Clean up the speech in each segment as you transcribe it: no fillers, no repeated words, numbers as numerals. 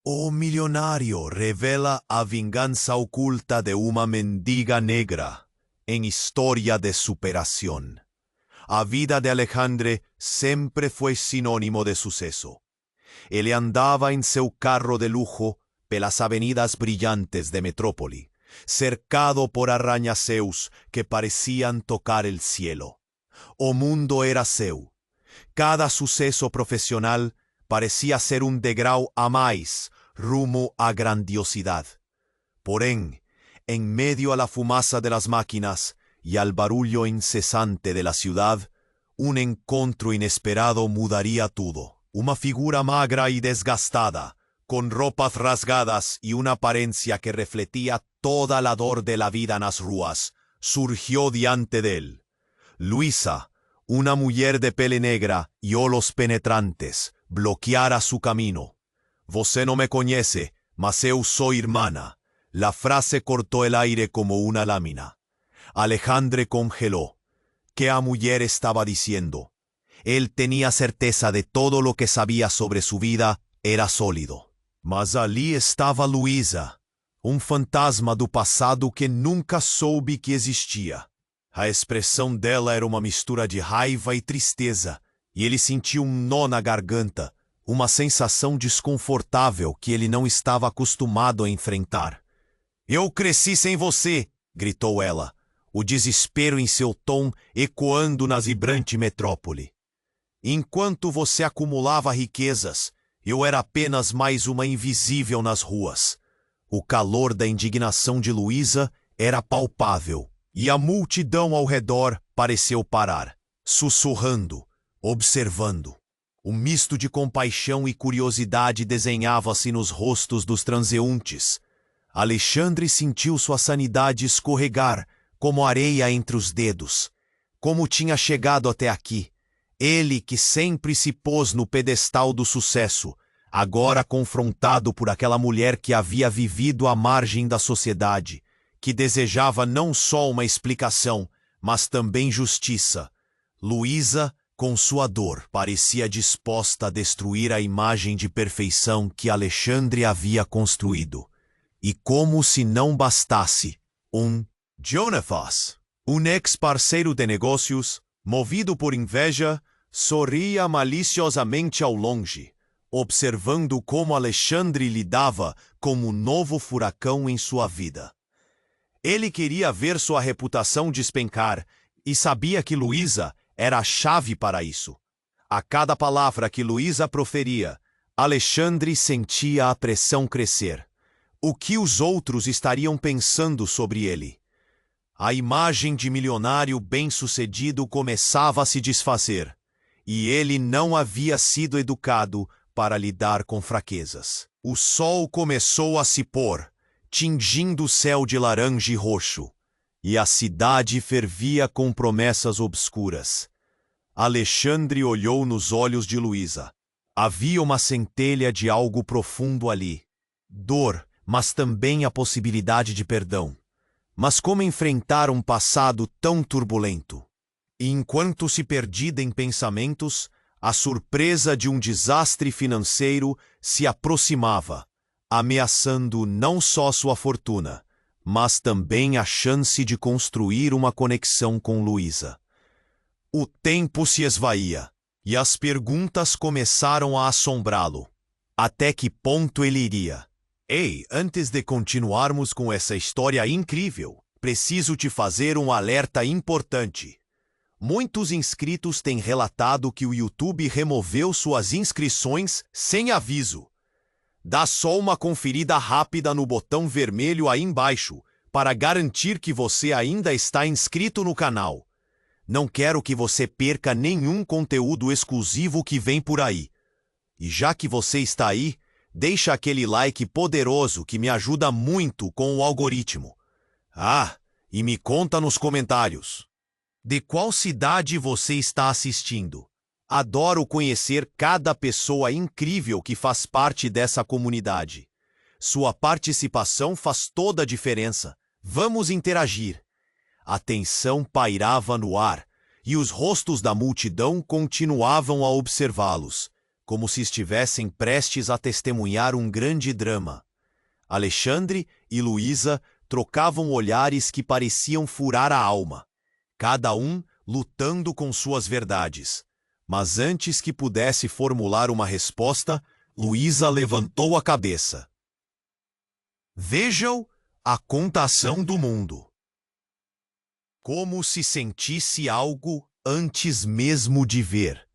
O milionário revela a vingança oculta de uma mendiga negra em história de superação. A vida de Alexandre sempre foi sinônimo de sucesso. Ele andava em seu carro de lujo pelas avenidas brilhantes de Metrópole, cercado por arranha-céus que pareciam tocar el cielo. O mundo era seu. Cada sucesso profissional parecia ser um degrau a mais rumo à grandiosidade. Porém, en medio a la fumaça de las máquinas y al barullo incesante de la ciudad, un encontro inesperado mudaría todo. Una figura magra y desgastada, con ropas rasgadas y una apariencia que refletía toda la dor de la vida en las ruas, surgió diante de él. Luisa, una mujer de pele negra y ojos penetrantes, bloqueara su camino. «Você no me conhece, mas eu sou irmana». La frase cortó el aire como una lámina. Alexandre congeló. ¿Qué a mujer estaba diciendo? Él tenía certeza de todo lo que sabía sobre su vida era sólido. Mas ali estava Luisa, fantasma do passado que nunca soube que existia. A expressão dela era uma mistura de raiva e tristeza, e ele sentiu nó na garganta, uma sensação desconfortável que ele não estava acostumado a enfrentar. «Eu cresci sem você!» gritou ela, o desespero em seu tom ecoando na vibrante metrópole. «Enquanto você acumulava riquezas, eu era apenas mais uma invisível nas ruas». O calor da indignação de Luisa era palpável, e a multidão ao redor pareceu parar, sussurrando, observando. Um misto de compaixão e curiosidade desenhava-se nos rostos dos transeuntes. Alexandre sentiu sua sanidade escorregar, como areia entre os dedos. Como tinha chegado até aqui? Ele que sempre se pôs no pedestal do sucesso, agora confrontado por aquela mulher que havia vivido à margem da sociedade, que desejava não só uma explicação, mas também justiça. Luisa, com sua dor, parecia disposta a destruir a imagem de perfeição que Alexandre havia construído. E como se não bastasse, Jonatas, ex-parceiro de negócios, movido por inveja, sorria maliciosamente ao longe, observando como Alexandre lidava com um novo furacão em sua vida. Ele queria ver sua reputação despencar e sabia que Luisa era a chave para isso. A cada palavra que Luisa proferia, Alexandre sentia a pressão crescer. O que os outros estariam pensando sobre ele? A imagem de milionário bem-sucedido começava a se desfazer, e ele não havia sido educado para lidar com fraquezas. O sol começou a se pôr, tingindo o céu de laranja e roxo, e a cidade fervia com promessas obscuras. Alexandre olhou nos olhos de Luisa. Havia uma centelha de algo profundo ali. Dor, mas também a possibilidade de perdão. Mas como enfrentar um passado tão turbulento? E enquanto se perdida em pensamentos, a surpresa de um desastre financeiro se aproximava, ameaçando não só sua fortuna, mas também a chance de construir uma conexão com Luisa. O tempo se esvaía, e as perguntas começaram a assombrá-lo. Até que ponto ele iria? Ei, antes de continuarmos com essa história incrível, preciso te fazer um alerta importante. Muitos inscritos têm relatado que o YouTube removeu suas inscrições sem aviso. Dá só uma conferida rápida no botão vermelho aí embaixo para garantir que você ainda está inscrito no canal. Não quero que você perca nenhum conteúdo exclusivo que vem por aí. E já que você está aí, deixa aquele like poderoso que me ajuda muito com o algoritmo. E me conta nos comentários. De qual cidade você está assistindo? Adoro conhecer cada pessoa incrível que faz parte dessa comunidade. Sua participação faz toda a diferença. Vamos interagir. A tensão pairava no ar, e os rostos da multidão continuavam a observá-los, como se estivessem prestes a testemunhar um grande drama. Alexandre e Luísa trocavam olhares que pareciam furar a alma, cada um lutando com suas verdades. Mas antes que pudesse formular uma resposta, Luísa levantou a cabeça. Vejam a contação do mundo. Como se sentisse algo antes mesmo de ver.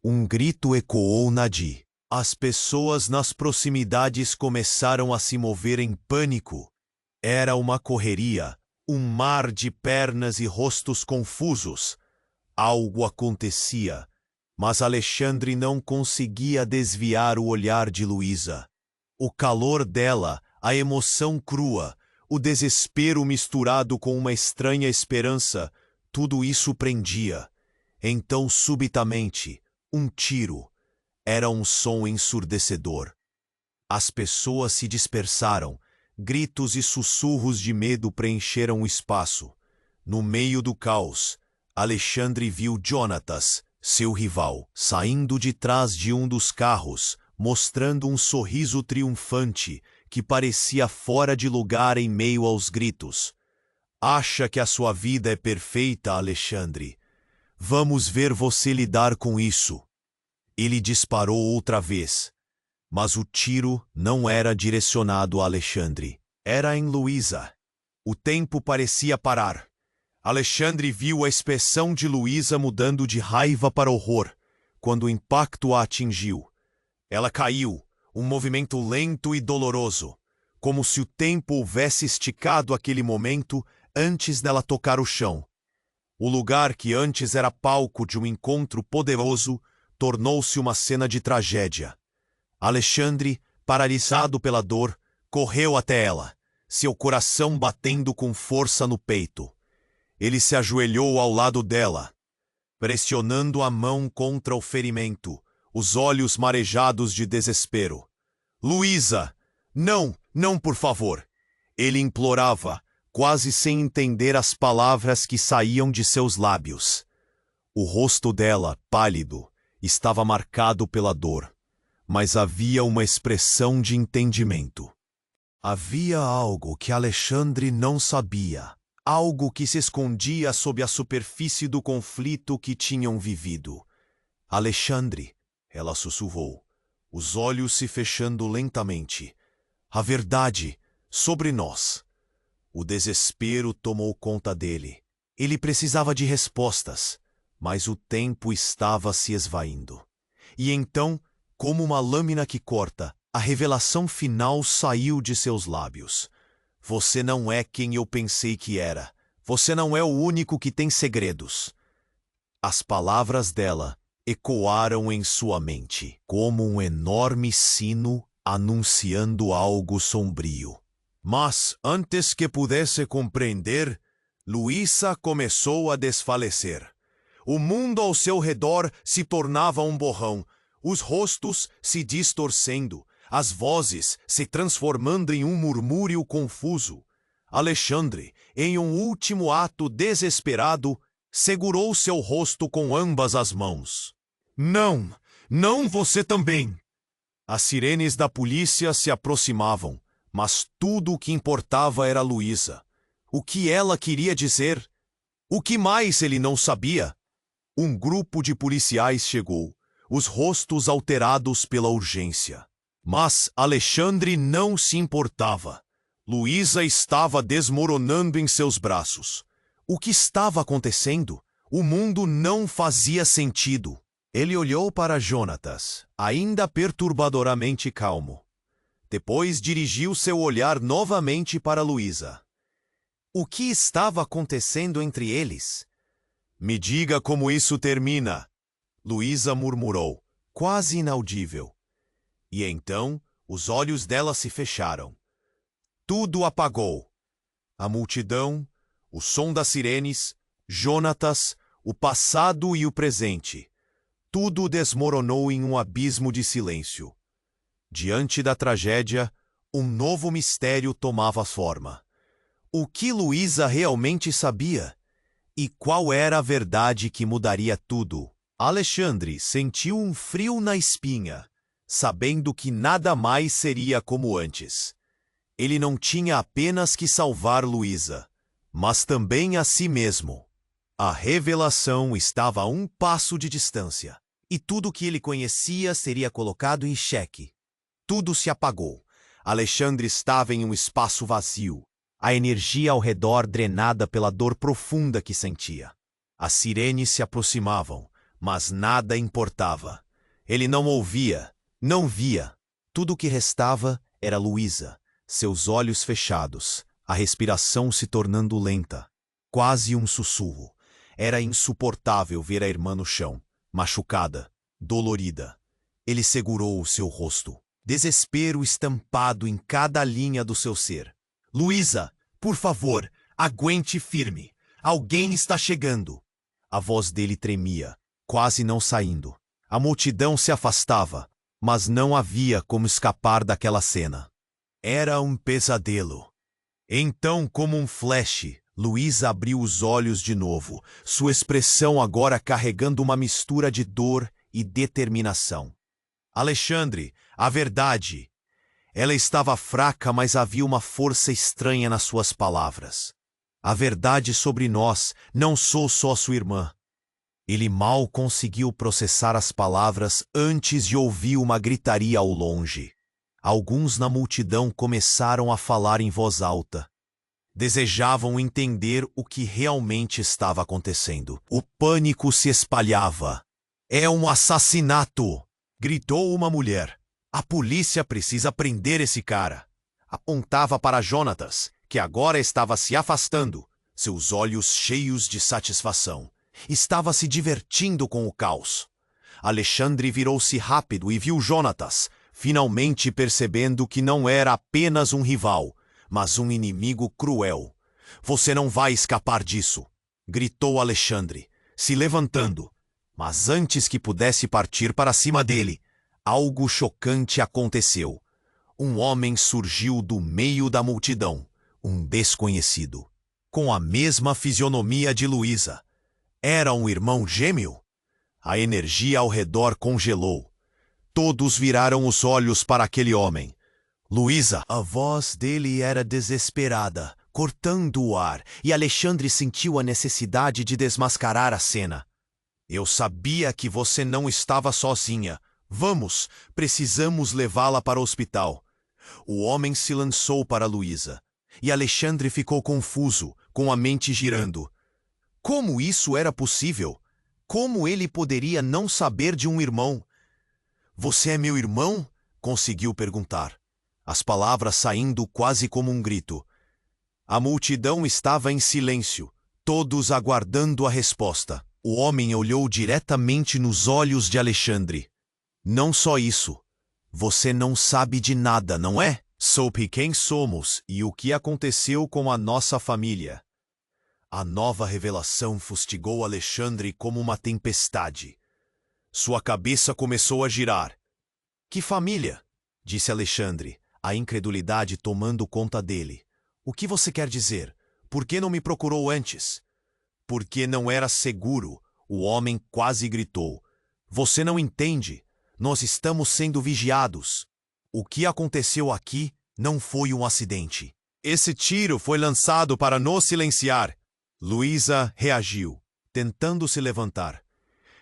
Um grito ecoou Nadi. As pessoas nas proximidades começaram a se mover em pânico. Era uma correria, um mar de pernas e rostos confusos. Algo acontecia, mas Alexandre não conseguia desviar o olhar de Luísa. O calor dela, a emoção crua, o desespero misturado com uma estranha esperança, tudo isso prendia. Então, subitamente, um tiro. Era um som ensurdecedor. As pessoas se dispersaram. Gritos e sussurros de medo preencheram o espaço. No meio do caos, Alexandre viu Jonatas, seu rival, saindo de trás de um dos carros, mostrando um sorriso triunfante que parecia fora de lugar em meio aos gritos. Acha que a sua vida é perfeita, Alexandre? Vamos ver você lidar com isso. Ele disparou outra vez, mas o tiro não era direcionado a Alexandre. Era em Luísa. O tempo parecia parar. Alexandre viu a expressão de Luísa mudando de raiva para horror, quando o impacto a atingiu. Ela caiu, um movimento lento e doloroso, como se o tempo houvesse esticado aquele momento antes dela tocar o chão. O lugar que antes era palco de um encontro poderoso tornou-se uma cena de tragédia. Alexandre, paralisado pela dor, correu até ela, seu coração batendo com força no peito. Ele se ajoelhou ao lado dela, pressionando a mão contra o ferimento, os olhos marejados de desespero. Luísa! Não, não, por favor! Ele implorava, quase sem entender as palavras que saíam de seus lábios. O rosto dela, pálido, estava marcado pela dor, mas havia uma expressão de entendimento. Havia algo que Alexandre não sabia, algo que se escondia sob a superfície do conflito que tinham vivido. Alexandre, ela sussurrou, os olhos se fechando lentamente. A verdade sobre nós. O desespero tomou conta dele. Ele precisava de respostas, mas o tempo estava se esvaindo. E então, como uma lâmina que corta, a revelação final saiu de seus lábios. Você não é quem eu pensei que era. Você não é o único que tem segredos. As palavras dela ecoaram em sua mente, como um enorme sino anunciando algo sombrio. Mas, antes que pudesse compreender, Luísa começou a desfalecer. O mundo ao seu redor se tornava um borrão, os rostos se distorcendo, as vozes se transformando em um murmúrio confuso. Alexandre, em um último ato desesperado, segurou seu rosto com ambas as mãos. Não, não você também! As sirenes da polícia se aproximavam, mas tudo o que importava era Luísa. O que ela queria dizer? O que mais ele não sabia? Um grupo de policiais chegou, os rostos alterados pela urgência. Mas Alexandre não se importava. Luísa estava desmoronando em seus braços. O que estava acontecendo? O mundo não fazia sentido. Ele olhou para Jonatas, ainda perturbadoramente calmo. Depois dirigiu seu olhar novamente para Luísa. O que estava acontecendo entre eles? Me diga como isso termina, Luísa murmurou, quase inaudível. E então, os olhos dela se fecharam. Tudo apagou. A multidão, o som das sirenes, Jonatas, o passado e o presente. Tudo desmoronou em um abismo de silêncio. Diante da tragédia, um novo mistério tomava forma. O que Luísa realmente sabia? E qual era a verdade que mudaria tudo? Alexandre sentiu um frio na espinha, sabendo que nada mais seria como antes. Ele não tinha apenas que salvar Luísa, mas também a si mesmo. A revelação estava a um passo de distância, e tudo o que ele conhecia seria colocado em xeque. Tudo se apagou. Alexandre estava em um espaço vazio, a energia ao redor drenada pela dor profunda que sentia. As sirenes se aproximavam, mas nada importava. Ele não ouvia, não via. Tudo o que restava era Luísa, seus olhos fechados, a respiração se tornando lenta, quase um sussurro. Era insuportável ver a irmã no chão, machucada, dolorida. Ele segurou o seu rosto, desespero estampado em cada linha do seu ser. Luísa, por favor, aguente firme. Alguém está chegando. A voz dele tremia, quase não saindo. A multidão se afastava, mas não havia como escapar daquela cena. Era um pesadelo. Então, como um flash, Luísa abriu os olhos de novo, sua expressão agora carregando uma mistura de dor e determinação. Alexandre, a verdade. Ela estava fraca, mas havia uma força estranha nas suas palavras. A verdade sobre nós, não sou só sua irmã. Ele mal conseguiu processar as palavras antes de ouvir uma gritaria ao longe. Alguns na multidão começaram a falar em voz alta. Desejavam entender o que realmente estava acontecendo. O pânico se espalhava. É um assassinato! Gritou uma mulher. A polícia precisa prender esse cara. Apontava para Jonatas, que agora estava se afastando, seus olhos cheios de satisfação. Estava se divertindo com o caos. Alexandre virou-se rápido e viu Jonatas, finalmente percebendo que não era apenas um rival, mas um inimigo cruel. Você não vai escapar disso, gritou Alexandre, se levantando. Mas antes que pudesse partir para cima dele, algo chocante aconteceu. Um homem surgiu do meio da multidão, um desconhecido, com a mesma fisionomia de Luísa. Era um irmão gêmeo? A energia ao redor congelou. Todos viraram os olhos para aquele homem. Luísa! A voz dele era desesperada, cortando o ar, e Alexandre sentiu a necessidade de desmascarar a cena. Eu sabia que você não estava sozinha. Vamos, precisamos levá-la para o hospital. O homem se lançou para Luísa, e Alexandre ficou confuso, com a mente girando. Como isso era possível? Como ele poderia não saber de um irmão? Você é meu irmão? Conseguiu perguntar, as palavras saindo quase como um grito. A multidão estava em silêncio, todos aguardando a resposta. O homem olhou diretamente nos olhos de Alexandre. Não só isso. Você não sabe de nada, não é? Soube quem somos e o que aconteceu com a nossa família. A nova revelação fustigou Alexandre como uma tempestade. Sua cabeça começou a girar. Que família? Disse Alexandre, a incredulidade tomando conta dele. O que você quer dizer? Por que não me procurou antes? Porque não era seguro, o homem quase gritou. Você não entende. Nós estamos sendo vigiados. O que aconteceu aqui não foi um acidente. Esse tiro foi lançado para nos silenciar. Luísa reagiu, tentando se levantar.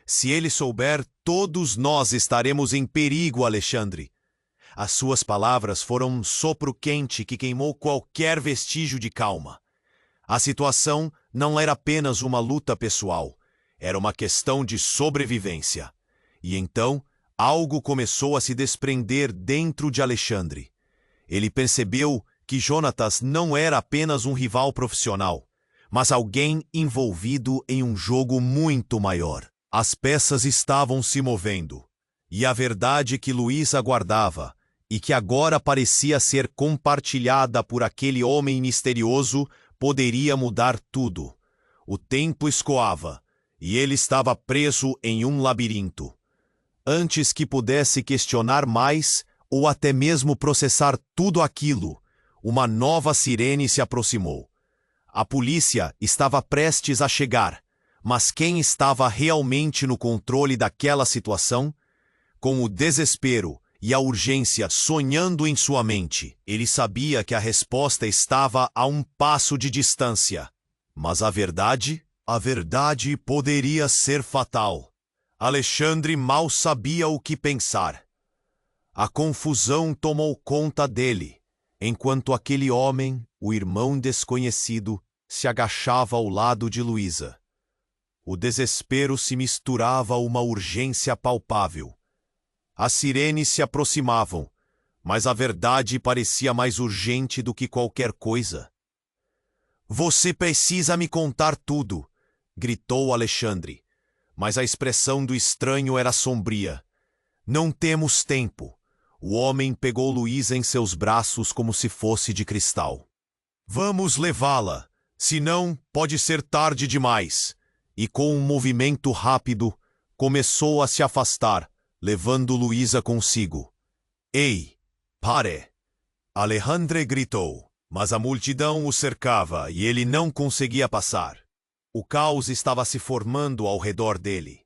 Se ele souber, todos nós estaremos em perigo, Alexandre. As suas palavras foram um sopro quente que queimou qualquer vestígio de calma. A situação não era apenas uma luta pessoal, era uma questão de sobrevivência. E então, algo começou a se desprender dentro de Alexandre. Ele percebeu que Jonatas não era apenas um rival profissional, mas alguém envolvido em um jogo muito maior. As peças estavam se movendo, e a verdade que Luísa guardava, e que agora parecia ser compartilhada por aquele homem misterioso, poderia mudar tudo. O tempo escoava, e ele estava preso em um labirinto. Antes que pudesse questionar mais, ou até mesmo processar tudo aquilo, uma nova sirene se aproximou. A polícia estava prestes a chegar, Mas quem estava realmente no controle daquela situação? Com o desespero e a urgência sonhando em sua mente, ele sabia que a resposta estava a um passo de distância. Mas a verdade poderia ser fatal. Alexandre mal sabia o que pensar. A confusão tomou conta dele, enquanto aquele homem, o irmão desconhecido, se agachava ao lado de Luísa. O desespero se misturava a uma urgência palpável. As sirenes se aproximavam, mas a verdade parecia mais urgente do que qualquer coisa. "Você precisa me contar tudo", gritou Alexandre, mas a expressão do estranho era sombria. "Não temos tempo." O homem pegou Luísa em seus braços como se fosse de cristal. "Vamos levá-la, senão pode ser tarde demais." E com um movimento rápido, começou a se afastar, levando Luísa consigo. "Ei, pare!" Alexandre gritou, mas a multidão o cercava e ele não conseguia passar. O caos estava se formando ao redor dele.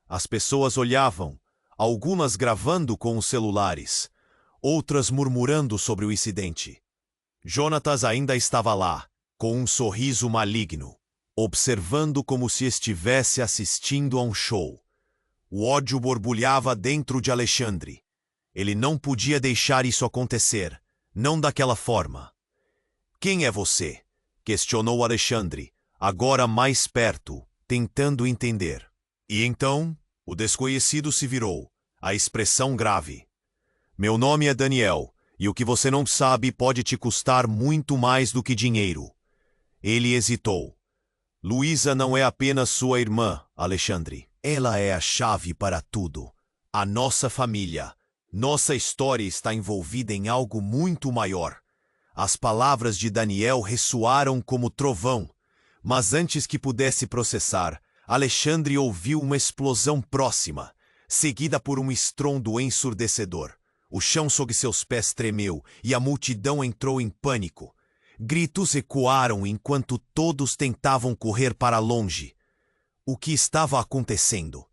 As pessoas olhavam, algumas gravando com os celulares, outras murmurando sobre o incidente. Jonatas ainda estava lá, com um sorriso maligno, observando como se estivesse assistindo a um show. O ódio borbulhava dentro de Alexandre. Ele não podia deixar isso acontecer, não daquela forma. "Quem é você?" questionou Alexandre, agora mais perto, tentando entender. E então, o desconhecido se virou, a expressão grave. "Meu nome é Daniel, e o que você não sabe pode te custar muito mais do que dinheiro." Ele hesitou. "Luísa não é apenas sua irmã, Alexandre. Ela é a chave para tudo. A nossa família, nossa história está envolvida em algo muito maior." As palavras de Daniel ressoaram como trovão, mas antes que pudesse processar, Alexandre ouviu uma explosão próxima, seguida por um estrondo ensurdecedor. O chão sob seus pés tremeu e a multidão entrou em pânico. Gritos ecoaram enquanto todos tentavam correr para longe. O que estava acontecendo?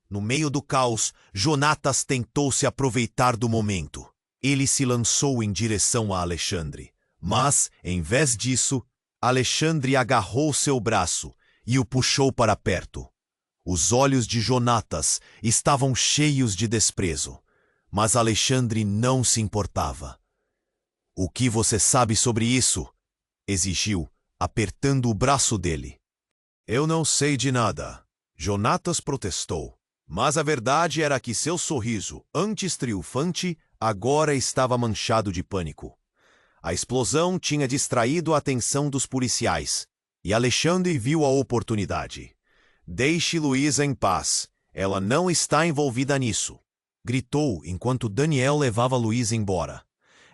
No meio do caos, Jonatas tentou se aproveitar do momento. Ele se lançou em direção a Alexandre. Mas, em vez disso, Alexandre agarrou seu braço e o puxou para perto. Os olhos de Jonatas estavam cheios de desprezo, mas Alexandre não se importava. "O que você sabe sobre isso?" exigiu, apertando o braço dele. "Eu não sei de nada", Jonatas protestou. Mas a verdade era que seu sorriso, antes triunfante, agora estava manchado de pânico. A explosão tinha distraído a atenção dos policiais, e Alexandre viu a oportunidade. "Deixe Luísa em paz. Ela não está envolvida nisso", gritou enquanto Daniel levava Luísa embora.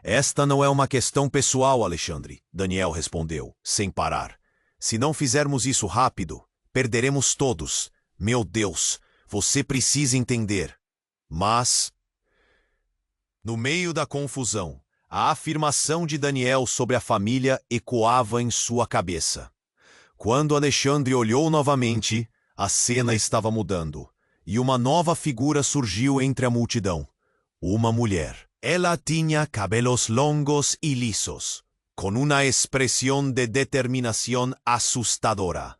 "Esta não é uma questão pessoal, Alexandre", Daniel respondeu, sem parar. "Se não fizermos isso rápido, perderemos todos. Meu Deus, você precisa entender." Mas, no meio da confusão, a afirmação de Daniel sobre a família ecoava em sua cabeça. Quando Alexandre olhou novamente, a cena estava mudando, e uma nova figura surgiu entre a multidão. Uma mulher. Ela tinha cabelos longos y lisos, con una expresión de determinación asustadora.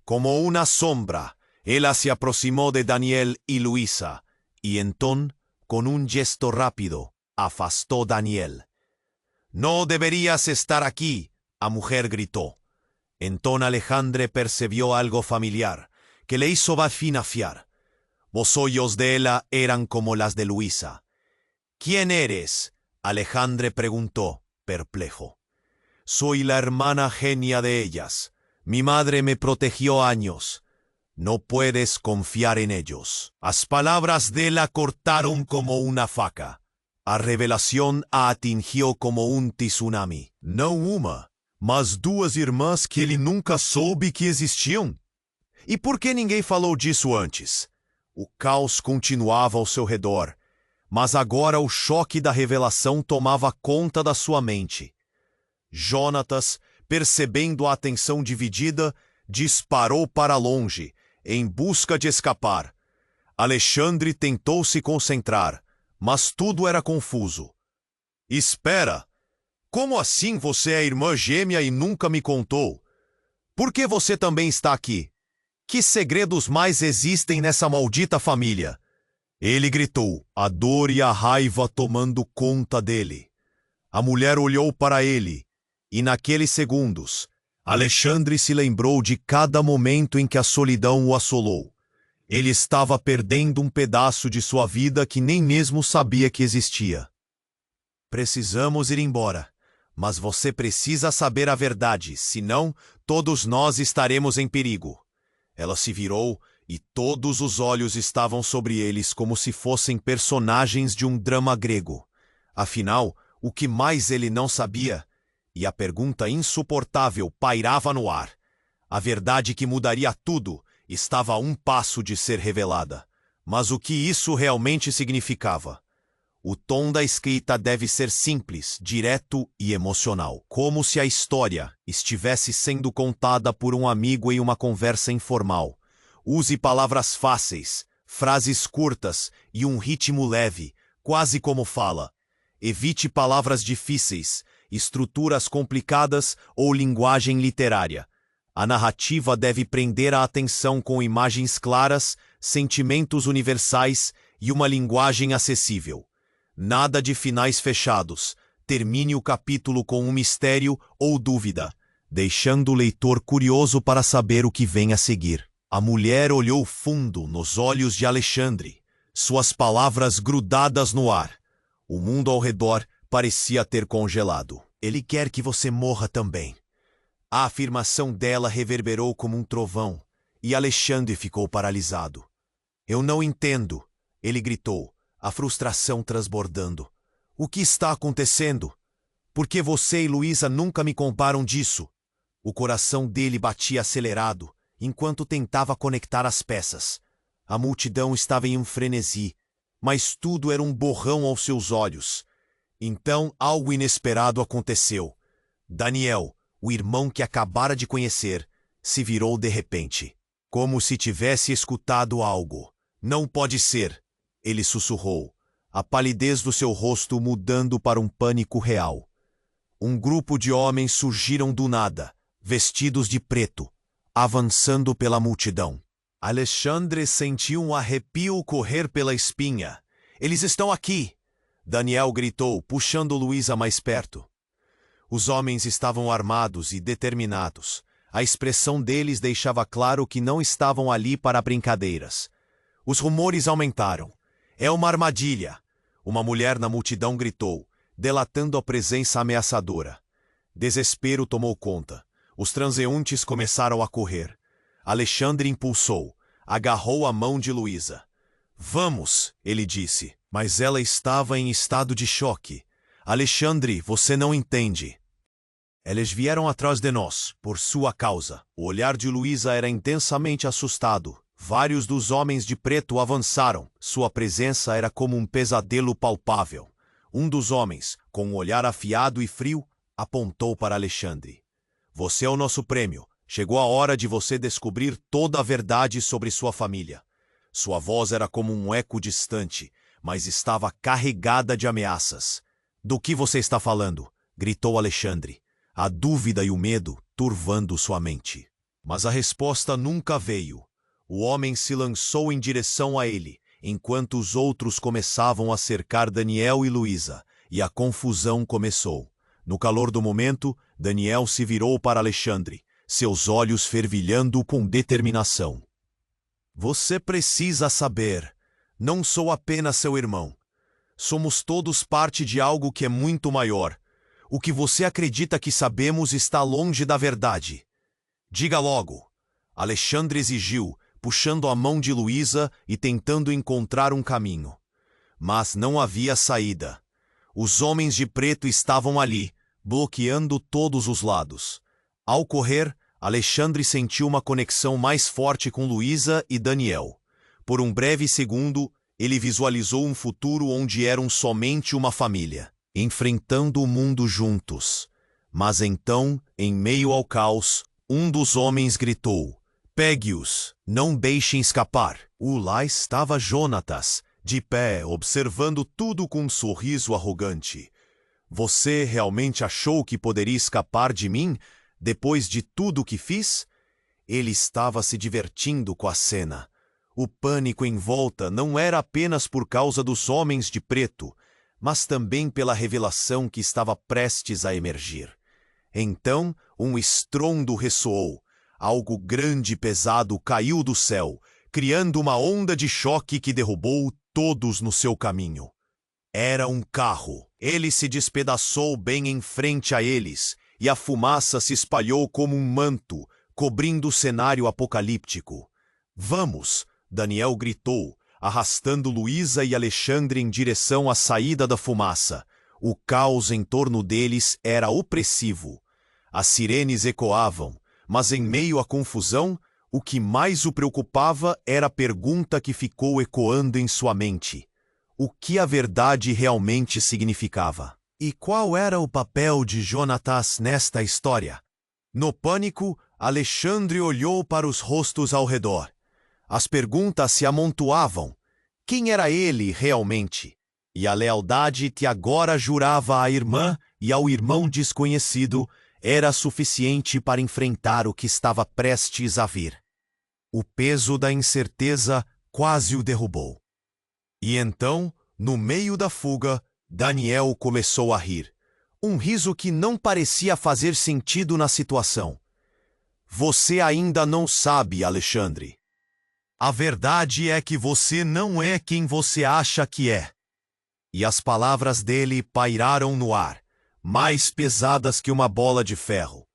Como una sombra, ella se aproximó de Daniel y Luísa, y entonces, con un gesto rápido, afastó Daniel. "No deberías estar aquí", la mujer gritó. Entonces Alexandre percibió algo familiar, que le hizo vacinafiar. Los ojos de ella eran como las de Luísa. "¿Quién eres?", Alexandre preguntó, perplejo. "Soy la hermana genia de ellas. Mi madre me protegió años. No puedes confiar en ellos." Las palabras de ella cortaron como una faca. A revelación a atingió como un tsunami. Não uma, mas duas irmãs que ele nunca soube que existiam. E por que ninguém falou disso antes? O caos continuava ao seu redor, mas agora o choque da revelação tomava conta da sua mente. Jonatas, percebendo a atenção dividida, disparou para longe, em busca de escapar. Alexandre tentou se concentrar, mas tudo era confuso. Espera! Como assim você é irmã gêmea e nunca me contou? Por que você também está aqui? Que segredos mais existem nessa maldita família? Ele gritou, a dor e a raiva tomando conta dele. A mulher olhou para ele, e naqueles segundos, Alexandre se lembrou de cada momento em que a solidão o assolou. Ele estava perdendo um pedaço de sua vida que nem mesmo sabia que existia. Precisamos ir embora, mas você precisa saber a verdade, senão todos nós estaremos em perigo. Ela se virou e todos os olhos estavam sobre eles como se fossem personagens de um drama grego. Afinal, o que mais ele não sabia? E a pergunta insuportável pairava no ar. A verdade que mudaria tudo estava a um passo de ser revelada. Mas o que isso realmente significava? O tom da escrita deve ser simples, direto e emocional, como se a história estivesse sendo contada por um amigo em uma conversa informal. Use palavras fáceis, frases curtas e um ritmo leve, quase como fala. Evite palavras difíceis, estruturas complicadas ou linguagem literária. A narrativa deve prender a atenção com imagens claras, sentimentos universais e uma linguagem acessível. Nada de finais fechados. Termine o capítulo com um mistério ou dúvida, deixando o leitor curioso para saber o que vem a seguir. A mulher olhou fundo nos olhos de Alexandre, suas palavras grudadas no ar. O mundo ao redor parecia ter congelado. Ele quer que você morra também. A afirmação dela reverberou como um trovão, e Alexandre ficou paralisado. Eu não entendo, ele gritou, a frustração transbordando. O que está acontecendo? Por que você e Luísa nunca me contaram disso? O coração dele batia acelerado, enquanto tentava conectar as peças. A multidão estava em um frenesi, mas tudo era um borrão aos seus olhos. Então algo inesperado aconteceu. Daniel, o irmão que acabara de conhecer, se virou de repente, como se tivesse escutado algo. Não pode ser, ele sussurrou, a palidez do seu rosto mudando para um pânico real. Um grupo de homens surgiram do nada, vestidos de preto, avançando pela multidão. Alexandre sentiu um arrepio correr pela espinha. Eles estão aqui! Daniel gritou, puxando Luísa mais perto. Os homens estavam armados e determinados. A expressão deles deixava claro que não estavam ali para brincadeiras. Os rumores aumentaram. É uma armadilha! Uma mulher na multidão gritou, delatando a presença ameaçadora. Desespero tomou conta. Os transeuntes começaram a correr. Alexandre impulsou, agarrou a mão de Luísa. Vamos, ele disse, mas ela estava em estado de choque. Alexandre, você não entende. Eles vieram atrás de nós, por sua causa. O olhar de Luísa era intensamente assustado. Vários dos homens de preto avançaram. Sua presença era como um pesadelo palpável. Um dos homens, com um olhar afiado e frio, apontou para Alexandre. Você é o nosso prêmio. Chegou a hora de você descobrir toda a verdade sobre sua família. Sua voz era como um eco distante, mas estava carregada de ameaças. Do que você está falando? Gritou Alexandre, a dúvida e o medo turvando sua mente. Mas a resposta nunca veio. O homem se lançou em direção a ele, enquanto os outros começavam a cercar Daniel e Luísa, e a confusão começou. No calor do momento, Daniel se virou para Alexandre, seus olhos fervilhando com determinação. Você precisa saber. Não sou apenas seu irmão. Somos todos parte de algo que é muito maior. O que você acredita que sabemos está longe da verdade. Diga logo. Alexandre exigiu, puxando a mão de Luísa e tentando encontrar um caminho. Mas não havia saída. Os homens de preto estavam ali, bloqueando todos os lados. Ao correr, Alexandre sentiu uma conexão mais forte com Luísa e Daniel. Por um breve segundo, ele visualizou um futuro onde eram somente uma família, enfrentando o mundo juntos. Mas então, em meio ao caos, Um dos homens gritou: "Pegue-os, não deixem escapar." Lá estava Jonatas, de pé, observando tudo com um sorriso arrogante. "Você realmente achou que poderia escapar de mim, depois de tudo o que fiz?" Ele estava se divertindo com a cena. O pânico em volta não era apenas por causa dos homens de preto, mas também pela revelação que estava prestes a emergir. Então, um estrondo ressoou. Algo grande e pesado caiu do céu, criando uma onda de choque que derrubou todos no seu caminho. Era um carro. Ele se despedaçou bem em frente a eles, e a fumaça se espalhou como um manto, cobrindo o cenário apocalíptico. "Vamos!" Daniel gritou, arrastando Luísa e Alexandre em direção à saída da fumaça. O caos em torno deles era opressivo. As sirenes ecoavam, mas em meio à confusão, o que mais o preocupava era a pergunta que ficou ecoando em sua mente: o que a verdade realmente significava? E qual era o papel de Jonatas nesta história? No pânico, Alexandre olhou para os rostos ao redor. As perguntas se amontoavam. Quem era ele realmente? E a lealdade que agora jurava à irmã e ao irmão desconhecido era suficiente para enfrentar o que estava prestes a vir. O peso da incerteza quase o derrubou. E então, no meio da fuga, Daniel começou a rir. Um riso que não parecia fazer sentido na situação. "Você ainda não sabe, Alexandre. A verdade é que você não é quem você acha que é." E as palavras dele pairaram no ar, mais pesadas que uma bola de ferro.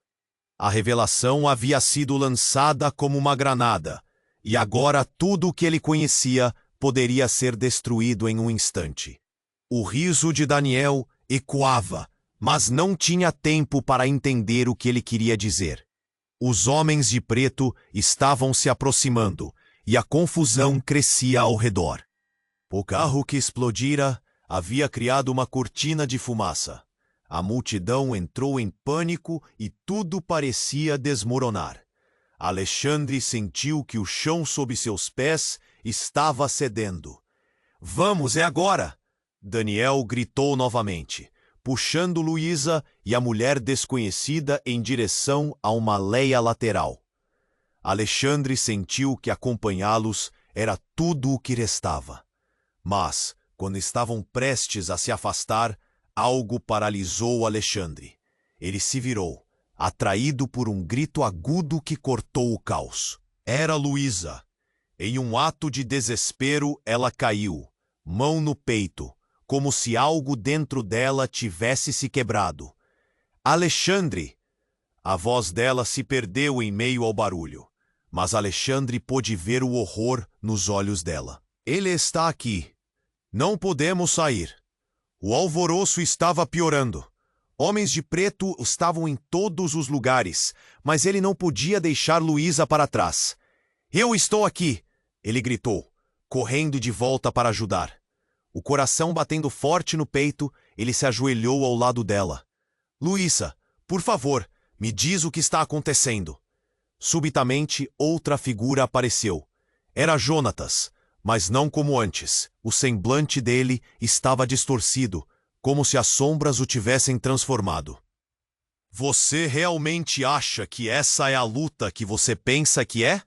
A revelação havia sido lançada como uma granada, e agora tudo o que ele conhecia poderia ser destruído em um instante. O riso de Daniel ecoava, mas não tinha tempo para entender o que ele queria dizer. Os homens de preto estavam se aproximando, e a confusão crescia ao redor. O carro que explodira havia criado uma cortina de fumaça. A multidão entrou em pânico e tudo parecia desmoronar. Alexandre sentiu que o chão sob seus pés estava cedendo. "Vamos, é agora!" Daniel gritou novamente, puxando Luísa e a mulher desconhecida em direção a uma leia lateral. Alexandre sentiu que acompanhá-los era tudo o que restava. Mas, quando estavam prestes a se afastar, algo paralisou Alexandre. Ele se virou, atraído por um grito agudo que cortou o caos. Era Luísa. Em um ato de desespero, ela caiu, mão no peito, como se algo dentro dela tivesse se quebrado. "Alexandre!" A voz dela se perdeu em meio ao barulho, mas Alexandre pôde ver o horror nos olhos dela. "Ele está aqui. Não podemos sair." O alvoroço estava piorando. Homens de preto estavam em todos os lugares, mas ele não podia deixar Luísa para trás. "Eu estou aqui!" ele gritou, correndo de volta para ajudar. O coração batendo forte no peito, ele se ajoelhou ao lado dela. "Luísa, por favor, me diz o que está acontecendo." Subitamente, outra figura apareceu. Era Jonatas, mas não como antes. O semblante dele estava distorcido, como se as sombras o tivessem transformado. "Você realmente acha que essa é a luta que você pensa que é?"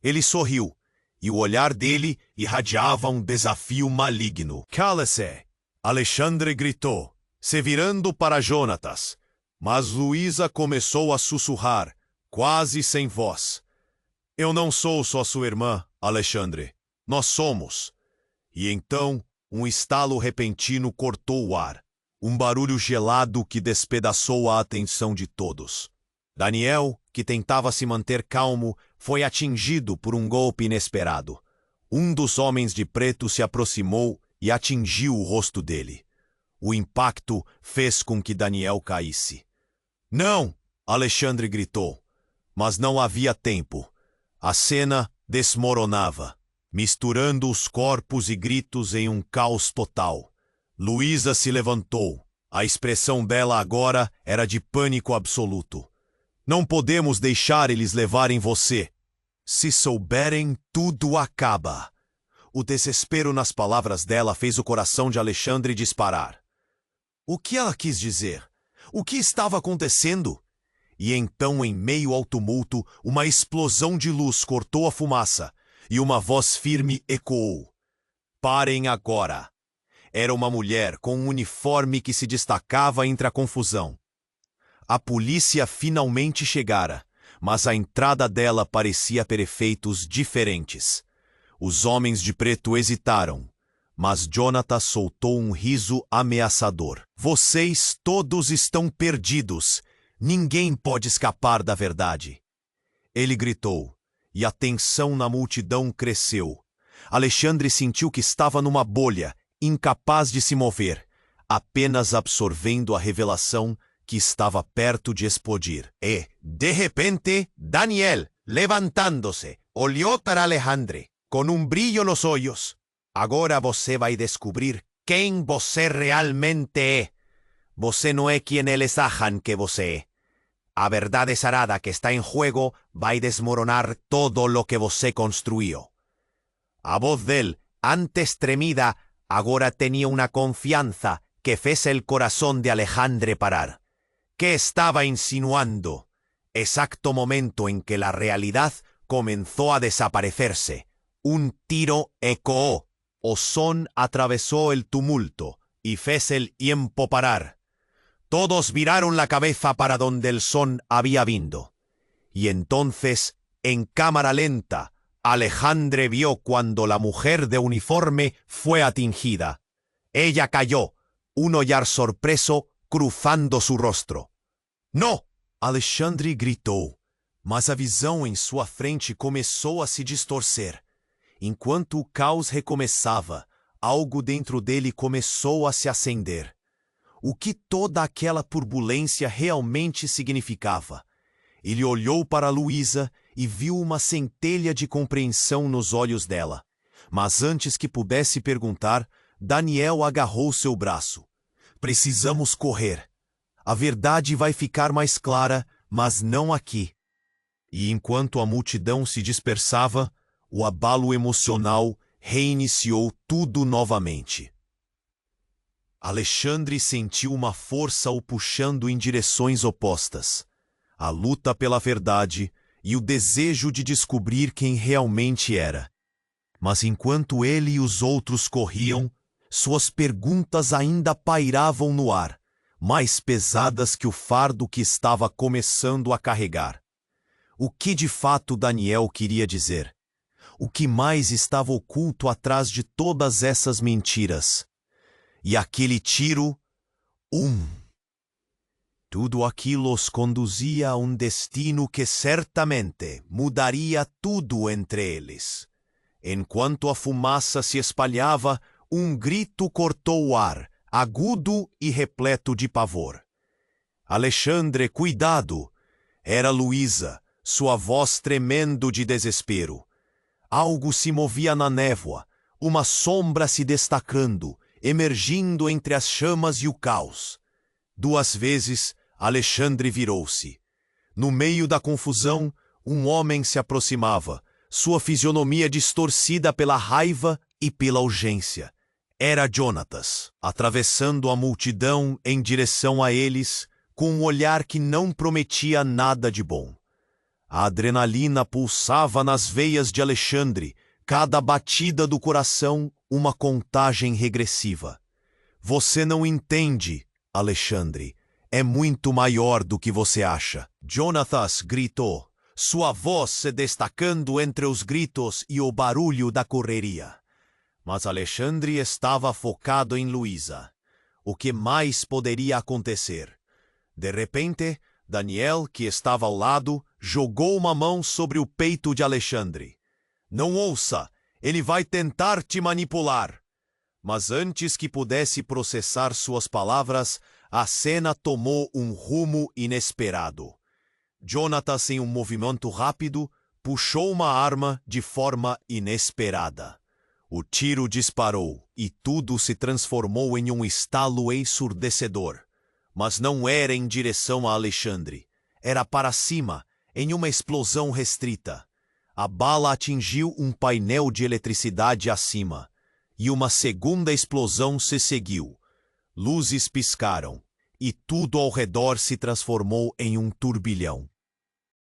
Ele sorriu, e o olhar dele irradiava um desafio maligno. "Cala-se!" Alexandre gritou, se virando para Jonatas. Mas Luísa começou a sussurrar, quase sem voz. "Eu não sou só sua irmã, Alexandre. Nós somos." E então, um estalo repentino cortou o ar. Um barulho gelado que despedaçou a atenção de todos. Daniel, que tentava se manter calmo, foi atingido por um golpe inesperado. Um dos homens de preto se aproximou e atingiu o rosto dele. O impacto fez com que Daniel caísse. "Não!" Alexandre gritou. Mas não havia tempo. A cena desmoronava, misturando os corpos e gritos em um caos total. Luísa se levantou. A expressão dela agora era de pânico absoluto. Não podemos deixar eles levarem você. Se souberem, tudo acaba. O desespero nas palavras dela fez o coração de Alexandre disparar. O que ela quis dizer? O que estava acontecendo? E então, em meio ao tumulto, uma explosão de luz cortou a fumaça e uma voz firme ecoou. Parem agora! Era uma mulher com um uniforme que se destacava entre a confusão. A polícia finalmente chegara, mas a entrada dela parecia ter efeitos diferentes. Os homens de preto hesitaram, mas Jonathan soltou um riso ameaçador. Vocês todos estão perdidos. Ninguém pode escapar da verdade. Ele gritou, e a tensão na multidão cresceu. Alexandre sentiu que estava numa bolha, incapaz de se mover, apenas absorvendo a revelação que estava perto de explodir. E, de repente, Daniel, levantando-se, olhou para Alexandre, com brilho nos olhos. Agora você vai descobrir quem você realmente é. Você não é quem eles acham que você é. A verdade sarada que está em juego vai desmoronar todo lo que você construiu. A voz dele, antes tremida, agora tenía una confianza que fez el corazón de Alexandre parar. ¿Qué estaba insinuando? Exacto momento en que la realidad comenzó a desaparecerse. Un tiro ecoó, o son atravesó el tumulto y fez el tiempo parar. Todos viraron la cabeza para donde el son había vindo. Y entonces, en cámara lenta, Alexandre vio cuando la mujer de uniforme fue atingida. Ella cayó, un olhar sorpreso cruzando su rostro. «No!» Alexandre gritou, mas a visão em sua frente começou a se distorcer. Enquanto o caos recomeçava, algo dentro dele começou a se acender. O que toda aquela turbulência realmente significava? Ele olhou para Luísa e viu uma centelha de compreensão nos olhos dela. Mas antes que pudesse perguntar, Daniel agarrou seu braço. Precisamos correr. A verdade vai ficar mais clara, mas não aqui. E enquanto a multidão se dispersava, o abalo emocional reiniciou tudo novamente. Alexandre sentiu uma força o puxando em direções opostas. A luta pela verdade e o desejo de descobrir quem realmente era. Mas enquanto ele e os outros corriam, suas perguntas ainda pairavam no ar, mais pesadas que o fardo que estava começando a carregar. O que de fato Daniel queria dizer? O que mais estava oculto atrás de todas essas mentiras? E aquele tiro, tudo aquilo os conduzia a um destino que certamente mudaria tudo entre eles. Enquanto a fumaça se espalhava, um grito cortou o ar, agudo e repleto de pavor. Alexandre, cuidado! Era Luísa, sua voz tremendo de desespero. Algo se movia na névoa, uma sombra se destacando, emergindo entre as chamas e o caos. 2 vezes, Alexandre virou-se. No meio da confusão, um homem se aproximava, sua fisionomia distorcida pela raiva e pela urgência. Era Jonatas, atravessando a multidão em direção a eles, com um olhar que não prometia nada de bom. A adrenalina pulsava nas veias de Alexandre, cada batida do coração uma contagem regressiva. Você não entende, Alexandre. É muito maior do que você acha. Jonatas gritou, sua voz se destacando entre os gritos e o barulho da correria. Mas Alexandre estava focado em Luísa. O que mais poderia acontecer? De repente, Daniel, que estava ao lado, jogou uma mão sobre o peito de Alexandre. Não ouça, ele vai tentar te manipular. Mas antes que pudesse processar suas palavras, a cena tomou um rumo inesperado. Jonatas, em um movimento rápido, puxou uma arma de forma inesperada. O tiro disparou e tudo se transformou em um estalo ensurdecedor. Mas não era em direção a Alexandre. era para cima, em uma explosão restrita. A bala atingiu um painel de eletricidade acima, e uma segunda explosão se seguiu. Luzes piscaram, e tudo ao redor se transformou em um turbilhão.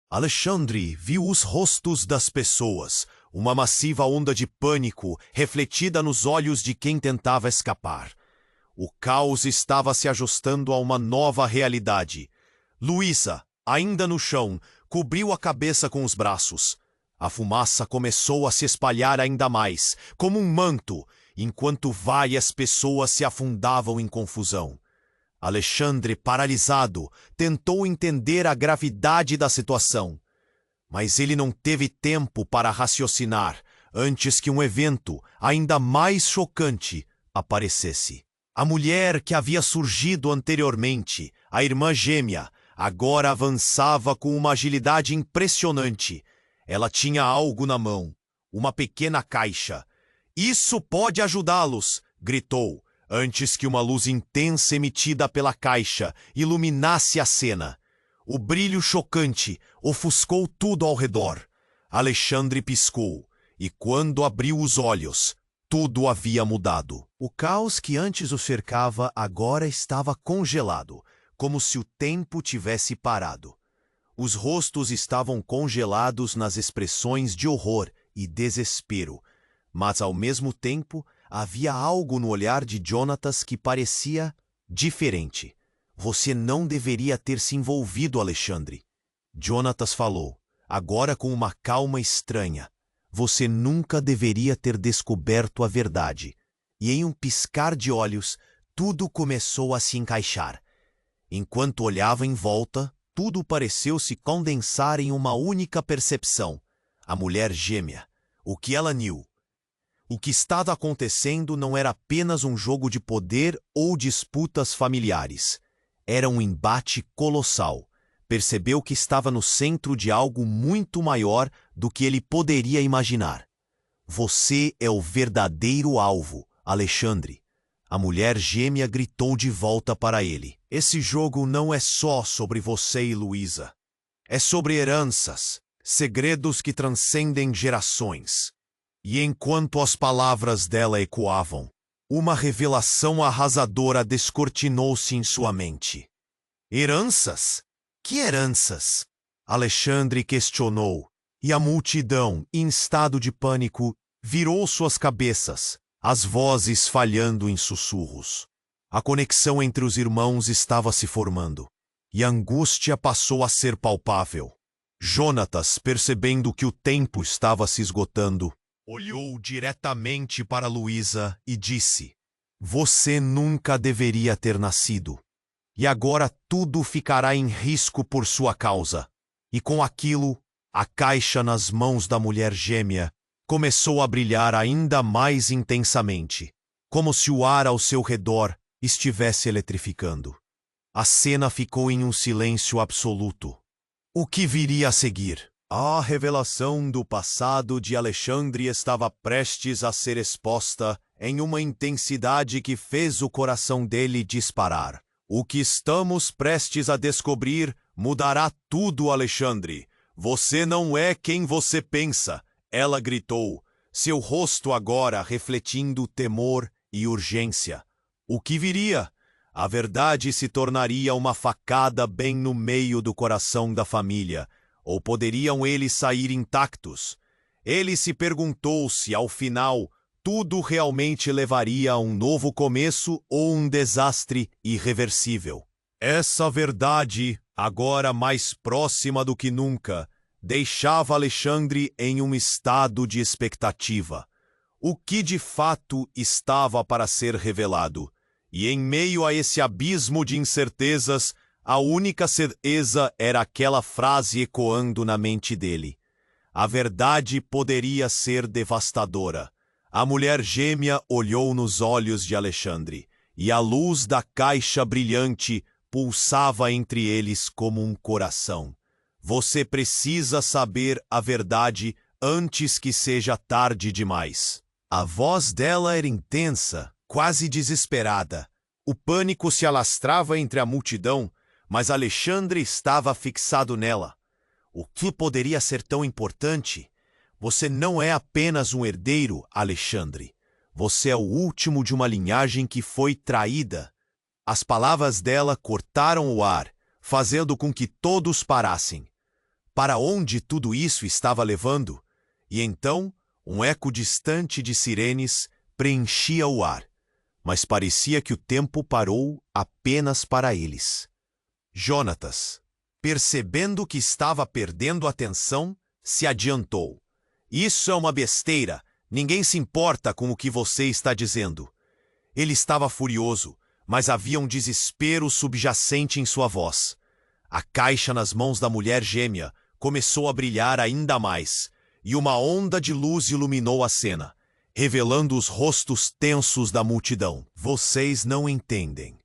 Alexandre viu os rostos das pessoas, uma massiva onda de pânico refletida nos olhos de quem tentava escapar. O caos estava se ajustando a uma nova realidade. Luísa, ainda no chão, cobriu a cabeça com os braços. A fumaça começou a se espalhar ainda mais, como um manto, enquanto várias pessoas se afundavam em confusão. Alexandre, paralisado, tentou entender a gravidade da situação. Mas ele não teve tempo para raciocinar antes que um evento ainda mais chocante aparecesse. A mulher que havia surgido anteriormente, a irmã gêmea, agora avançava com uma agilidade impressionante. Ela tinha algo na mão, uma pequena caixa. "Isso pode ajudá-los!" gritou, antes que uma luz intensa emitida pela caixa iluminasse a cena. O brilho chocante ofuscou tudo ao redor. Alexandre piscou, e quando abriu os olhos, tudo havia mudado. O caos que antes o cercava agora estava congelado, como se o tempo tivesse parado. Os rostos estavam congelados nas expressões de horror e desespero, mas ao mesmo tempo havia algo no olhar de Jonatas que parecia diferente. "Você não deveria ter se envolvido, Alexandre." Jonatas falou, agora com uma calma estranha. "Você nunca deveria ter descoberto a verdade." E em um piscar de olhos, tudo começou a se encaixar. Enquanto olhava em volta, tudo pareceu se condensar em uma única percepção. A mulher gêmea. O que ela viu. O que estava acontecendo não era apenas um jogo de poder ou disputas familiares. Era um embate colossal. Percebeu que estava no centro de algo muito maior do que ele poderia imaginar. "Você é o verdadeiro alvo, Alexandre." A mulher gêmea gritou de volta para ele. "Esse jogo não é só sobre você e Luísa. É sobre heranças, segredos que transcendem gerações." E enquanto as palavras dela ecoavam, uma revelação arrasadora descortinou-se em sua mente. "Heranças? Que heranças?" Alexandre questionou, e a multidão, em estado de pânico, virou suas cabeças, as vozes falhando em sussurros. A conexão entre os irmãos estava se formando, e a angústia passou a ser palpável. Jonatas, percebendo que o tempo estava se esgotando, olhou diretamente para Luísa e disse: "Você nunca deveria ter nascido. E agora tudo ficará em risco por sua causa." E com aquilo, a caixa nas mãos da mulher gêmea começou a brilhar ainda mais intensamente, como se o ar ao seu redor estivesse eletrificando. A cena ficou em um silêncio absoluto. O que viria a seguir? A revelação do passado de Alexandre estava prestes a ser exposta em uma intensidade que fez o coração dele disparar. "O que estamos prestes a descobrir mudará tudo, Alexandre. Você não é quem você pensa." Ela gritou, seu rosto agora refletindo temor e urgência. O que viria? A verdade se tornaria uma facada bem no meio do coração da família. Ou poderiam eles sair intactos? Ele se perguntou se, ao final, tudo realmente levaria a um novo começo ou um desastre irreversível. Essa verdade, agora mais próxima do que nunca, deixava Alexandre em um estado de expectativa. O que de fato estava para ser revelado? E em meio a esse abismo de incertezas, a única certeza era aquela frase ecoando na mente dele. A verdade poderia ser devastadora. A mulher gêmea olhou nos olhos de Alexandre, e a luz da caixa brilhante pulsava entre eles como um coração. Você precisa saber a verdade antes que seja tarde demais. A voz dela era intensa, quase desesperada. O pânico se alastrava entre a multidão, mas Alexandre estava fixado nela. O que poderia ser tão importante? Você não é apenas um herdeiro, Alexandre. Você é o último de uma linhagem que foi traída. As palavras dela cortaram o ar, fazendo com que todos parassem. Para onde tudo isso estava levando? E então, um eco distante de sirenes preenchia o ar, mas parecia que o tempo parou apenas para eles. Jonatas, percebendo que estava perdendo a atenção, se adiantou. Isso é uma besteira. Ninguém se importa com o que você está dizendo. Ele estava furioso, mas havia um desespero subjacente em sua voz. A caixa nas mãos da mulher gêmea começou a brilhar ainda mais, e uma onda de luz iluminou a cena, revelando os rostos tensos da multidão. Vocês não entendem.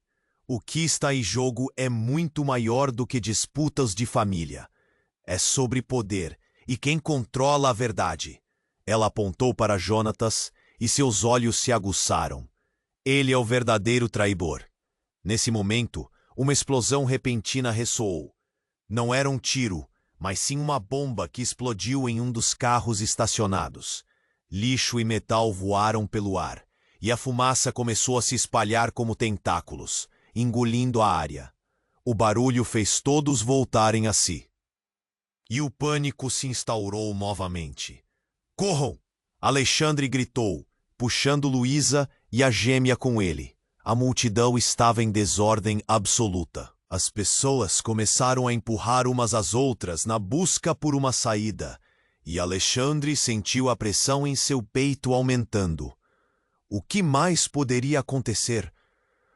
O que está em jogo é muito maior do que disputas de família. É sobre poder e quem controla a verdade. Ela apontou para Jonatas e seus olhos se aguçaram. Ele é o verdadeiro traidor. Nesse momento, uma explosão repentina ressoou. Não era um tiro, mas sim uma bomba que explodiu em um dos carros estacionados. Lixo e metal voaram pelo ar, e a fumaça começou a se espalhar como tentáculos, engolindo a área. O barulho fez todos voltarem a si. E o pânico se instaurou novamente. Corram! Alexandre gritou, puxando Luísa e a gêmea com ele. A multidão estava em desordem absoluta. As pessoas começaram a empurrar umas às outras na busca por uma saída, e Alexandre sentiu a pressão em seu peito aumentando. O que mais poderia acontecer?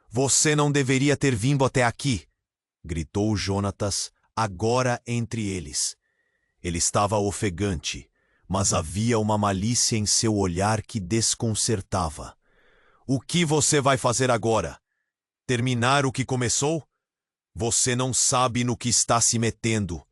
Você não deveria ter vindo até aqui, gritou Jonatas, agora entre eles. Ele estava ofegante, mas havia uma malícia em seu olhar que desconcertava. O que você vai fazer agora? Terminar o que começou? Você não sabe no que está se metendo.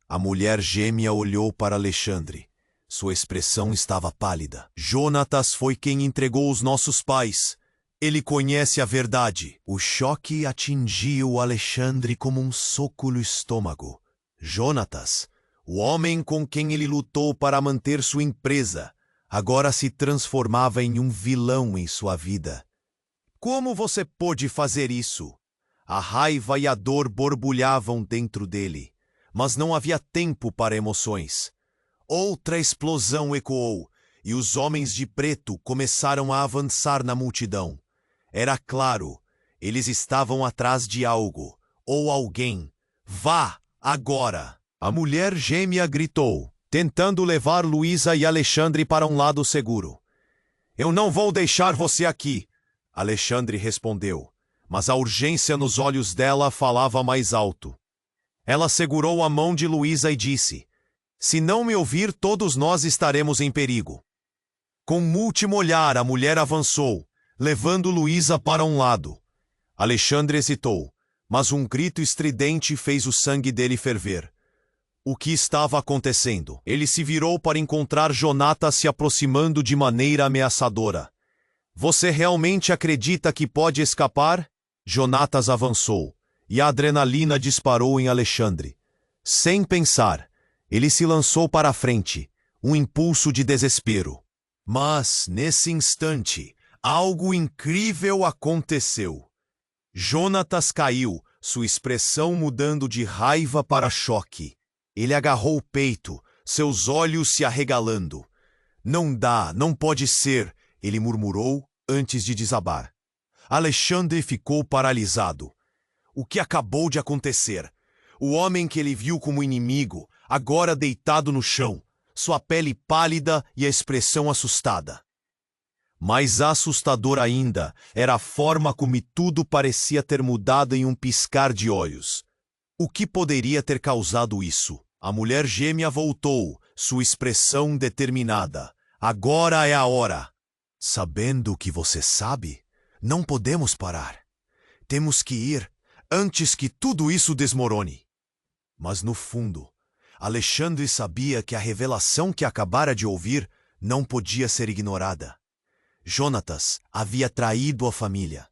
A mulher gêmea olhou para Alexandre. Sua expressão estava pálida. Jonatas foi quem entregou os nossos pais. Ele conhece a verdade. O choque atingiu Alexandre como um soco no estômago. Jonatas, o homem com quem ele lutou para manter sua empresa, agora se transformava em um vilão em sua vida. Como você pôde fazer isso? A raiva e a dor borbulhavam dentro dele, mas não havia tempo para emoções. Outra explosão ecoou, e os homens de preto começaram a avançar na multidão. Era claro, eles estavam atrás de algo, ou alguém. Vá, agora! A mulher gêmea gritou, tentando levar Luísa e Alexandre para um lado seguro. Eu não vou deixar você aqui, Alexandre respondeu, mas a urgência nos olhos dela falava mais alto. Ela segurou a mão de Luísa e disse, se não me ouvir, todos nós estaremos em perigo. Com um último olhar, a mulher avançou, levando Luísa para um lado. Alexandre hesitou, mas um grito estridente fez o sangue dele ferver. O que estava acontecendo? Ele se virou para encontrar Jonatas se aproximando de maneira ameaçadora. Você realmente acredita que pode escapar? Jonatas avançou, e a adrenalina disparou em Alexandre. Sem pensar, ele se lançou para a frente, um impulso de desespero. Mas, nesse instante, algo incrível aconteceu. Jonatas caiu, sua expressão mudando de raiva para choque. Ele agarrou o peito, seus olhos se arregalando. Não dá, não pode ser, ele murmurou antes de desabar. Alexandre ficou paralisado. O que acabou de acontecer? O homem que ele viu como inimigo, agora deitado no chão, sua pele pálida e a expressão assustada. Mais assustador ainda era a forma como tudo parecia ter mudado em um piscar de olhos. O que poderia ter causado isso? A mulher gêmea voltou, sua expressão determinada. Agora é a hora. Sabendo o que você sabe, não podemos parar. Temos que ir antes que tudo isso desmorone. Mas no fundo, Alexandre sabia que a revelação que acabara de ouvir não podia ser ignorada. Jonatas havia traído a família.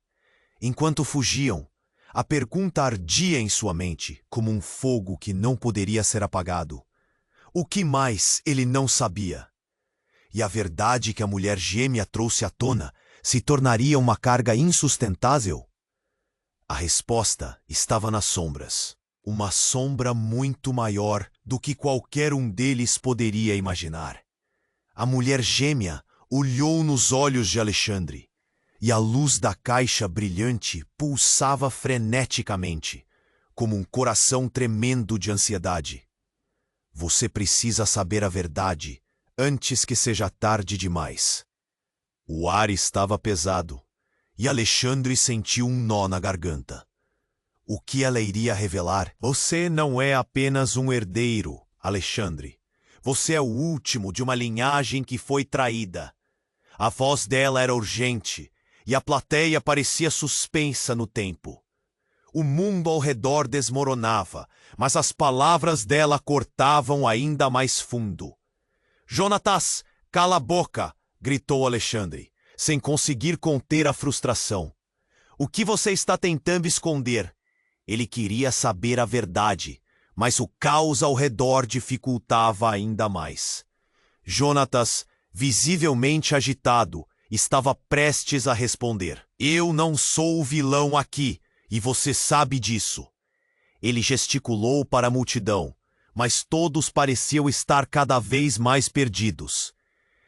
Enquanto fugiam, A pergunta ardia em sua mente, como um fogo que não poderia ser apagado. O que mais ele não sabia? E a verdade que a mulher gêmea trouxe à tona se tornaria uma carga insustentável? A resposta estava nas sombras. Uma sombra muito maior do que qualquer um deles poderia imaginar. A mulher gêmea olhou nos olhos de Alexandre, e a luz da caixa brilhante pulsava freneticamente, como um coração tremendo de ansiedade. Você precisa saber a verdade antes que seja tarde demais. O ar estava pesado, e Alexandre sentiu um nó na garganta. O que ela iria revelar? Você não é apenas um herdeiro, Alexandre. Você é o último de uma linhagem que foi traída. A voz dela era urgente, e a plateia parecia suspensa no tempo. O mundo ao redor desmoronava, mas as palavras dela cortavam ainda mais fundo. Jonatas, cala a boca! Gritou Alexandre, sem conseguir conter a frustração. O que você está tentando esconder? Ele queria saber a verdade, mas o caos ao redor dificultava ainda mais. Jonatas, visivelmente agitado, estava prestes a responder. Eu não sou o vilão aqui, e você sabe disso. Ele gesticulou para a multidão, mas todos pareciam estar cada vez mais perdidos.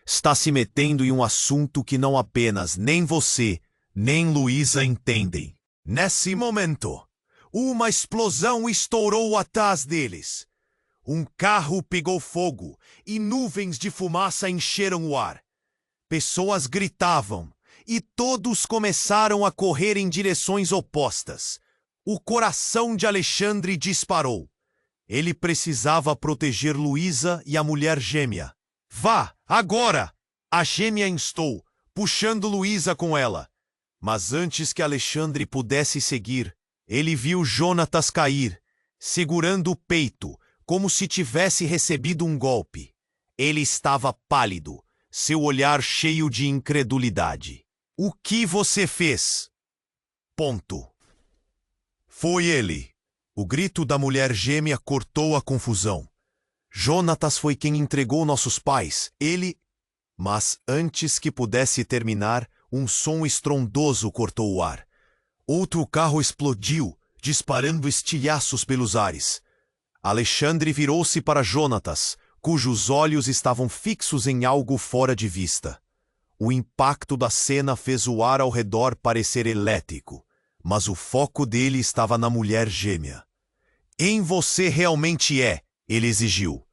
Está se metendo em um assunto que não apenas nem você, nem Luísa entendem. Nesse momento, uma explosão estourou atrás deles. Um carro pegou fogo e nuvens de fumaça encheram o ar. Pessoas gritavam e todos começaram a correr em direções opostas. O coração de Alexandre disparou. Ele precisava proteger Luísa e a mulher gêmea. Vá, agora! A gêmea instou, puxando Luísa com ela. Mas antes que Alexandre pudesse seguir, ele viu Jonatas cair, segurando o peito, como se tivesse recebido um golpe. Ele estava pálido, seu olhar cheio de incredulidade. O que você fez? Ponto. Foi ele. O grito da mulher gêmea cortou a confusão. Jonatas foi quem entregou nossos pais. Ele... Mas antes que pudesse terminar, um som estrondoso cortou o ar. Outro carro explodiu, disparando estilhaços pelos ares. Alexandre virou-se para Jonatas, cujos olhos estavam fixos em algo fora de vista. O impacto da cena fez o ar ao redor parecer elétrico, mas o foco dele estava na mulher gêmea. Quem você realmente é? Ele exigiu.